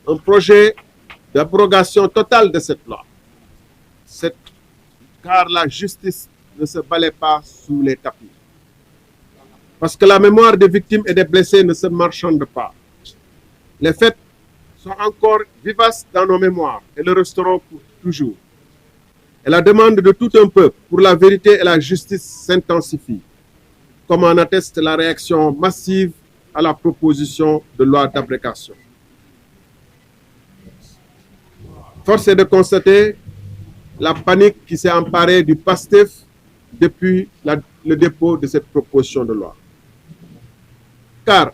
un projet d'abrogation totale de cette loi. Car la justice ne se balaie pas sous les tapis. Parce que la mémoire des victimes et des blessés ne se marchande pas. Les faits sont encore vivaces dans nos mémoires et le resteront pour toujours. Et la demande de tout un peuple pour la vérité et la justice s'intensifie, comme en atteste la réaction massive à la proposition de loi d'abrogation. Force est de constater la panique qui s'est emparée du PASTEF depuis le dépôt de cette proposition de loi. Car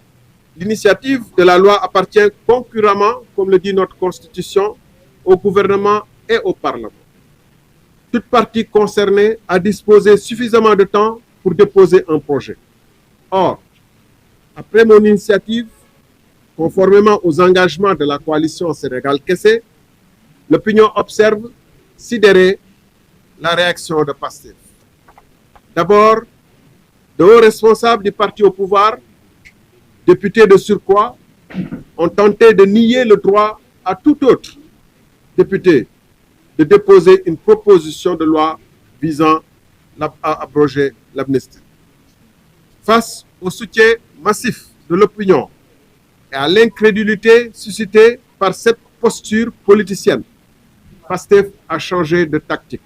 l'initiative de la loi appartient concurremment, comme le dit notre Constitution, au gouvernement et au Parlement. Toute partie concernée a disposé suffisamment de temps pour déposer un projet. Or, après mon initiative, conformément aux engagements de la coalition Sénégal Kessé, l'opinion observe, sidérée, la réaction de PASTEF. D'abord, de hauts responsables du parti au pouvoir, députés de surcroît, ont tenté de nier le droit à tout autre député de déposer une proposition de loi visant à abroger l'amnistie. Face au soutien massif de l'opinion et à l'incrédulité suscitée par cette posture politicienne, PASTEF a changé de tactique.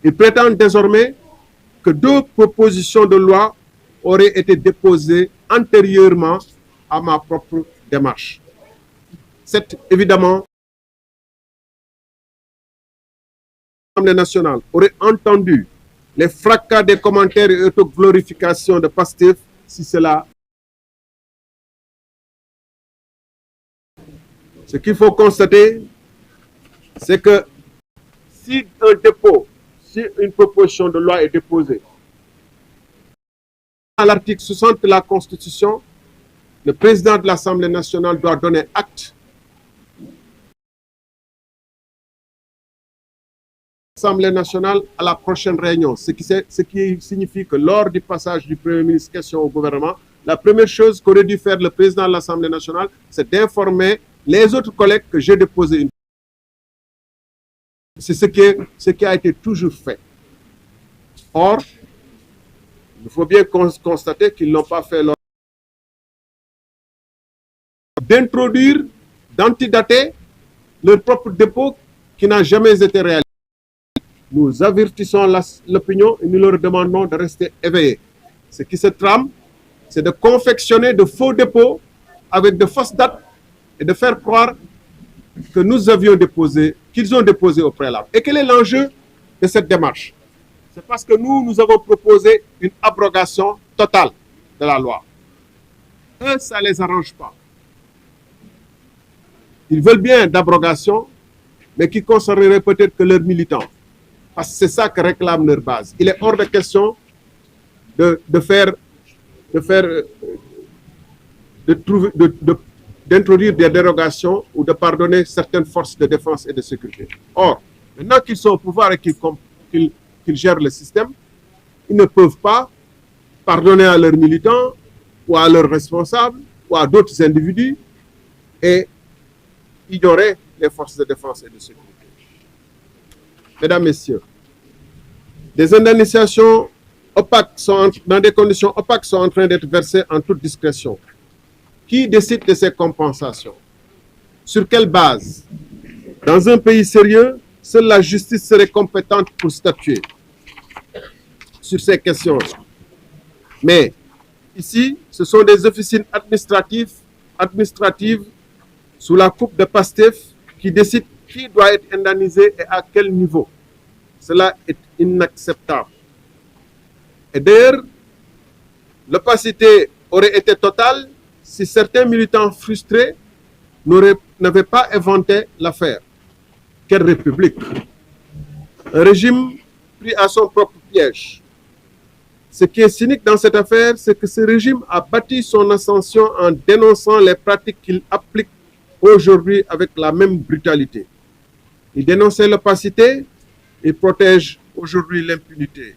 Il prétend désormais que 2 propositions de loi auraient été déposées antérieurement à ma propre démarche. C'est évidemment l'Assemblée nationale aurait entendu les fracas des commentaires et autoglorifications de PASTEF si cela. Ce qu'il faut constater, c'est que si une proposition de loi est déposée, à l'article 60 de la Constitution, le président de l'Assemblée nationale doit donner acte à l'Assemblée nationale à la prochaine réunion, ce qui signifie que lors du passage du Premier ministre question au gouvernement, la première chose qu'aurait dû faire le président de l'Assemblée nationale, c'est d'informer les autres collègues que j'ai déposé une. C'est ce qui a été toujours fait. Or, il faut bien constater qu'ils n'ont pas fait leur d'introduire, d'antidater leur propre dépôt qui n'a jamais été réalisé. Nous avertissons l'opinion et nous leur demandons de rester éveillés. Ce qui se trame, c'est de confectionner de faux dépôts avec de fausses dates et de faire croire que nous avions déposé, qu'ils ont déposé au préalable. Et quel est l'enjeu de cette démarche? C'est parce que nous avons proposé une abrogation totale de la loi. Eux, ça ne les arrange pas. Ils veulent bien d'abrogation, mais qui concernerait peut-être que leurs militants. Parce que c'est ça que réclame leur base. Il est hors de question d'introduire des dérogations ou de pardonner certaines forces de défense et de sécurité. Or, maintenant qu'ils sont au pouvoir et qu'ils gèrent le système, ils ne peuvent pas pardonner à leurs militants ou à leurs responsables ou à d'autres individus et ignorer les forces de défense et de sécurité. Mesdames, Messieurs, des indemnisations opaques dans des conditions opaques sont en train d'être versées en toute discrétion. Qui décide de ces compensations? Sur quelle base? Dans un pays sérieux, seule la justice serait compétente pour statuer sur ces questions. Mais ici, ce sont des officines administratives sous la coupe de PASTEF qui décident qui doit être indemnisé et à quel niveau. Cela est inacceptable. Et d'ailleurs, l'opacité aurait été totale si certains militants frustrés n'avaient pas inventé l'affaire. Quelle république? Un régime pris à son propre piège. Ce qui est cynique dans cette affaire, c'est que ce régime a bâti son ascension en dénonçant les pratiques qu'il applique aujourd'hui avec la même brutalité. Il dénonçait l'opacité, il protège aujourd'hui l'impunité.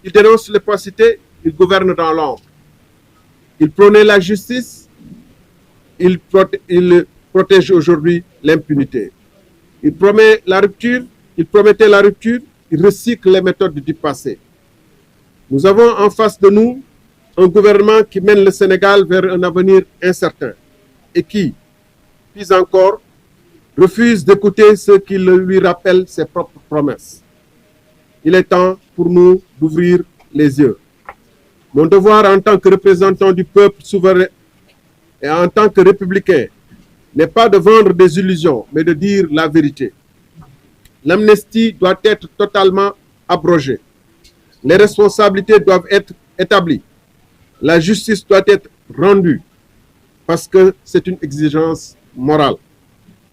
Il dénonce l'opacité, il gouverne dans l'ombre. Il prônait la justice, il protège aujourd'hui l'impunité. Il promet la rupture, il promettait la rupture, il recycle les méthodes du passé. Nous avons en face de nous un gouvernement qui mène le Sénégal vers un avenir incertain et qui, plus encore, refuse d'écouter ceux qui lui rappellent ses propres promesses. Il est temps pour nous d'ouvrir les yeux. Mon devoir en tant que représentant du peuple souverain et en tant que républicain n'est pas de vendre des illusions, mais de dire la vérité. L'amnistie doit être totalement abrogée. Les responsabilités doivent être établies. La justice doit être rendue parce que c'est une exigence morale,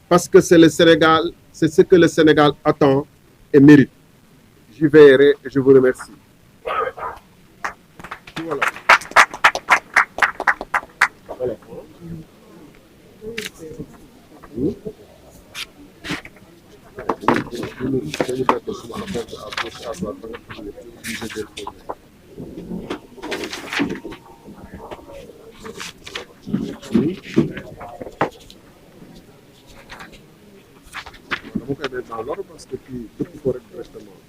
parce que c'est le Sénégal, c'est ce que le Sénégal attend et mérite. J'y veillerai et je vous remercie. Voilà. Voilà. Dama koy mettre dans l'ordre parce que kii dëpp ko rek directement.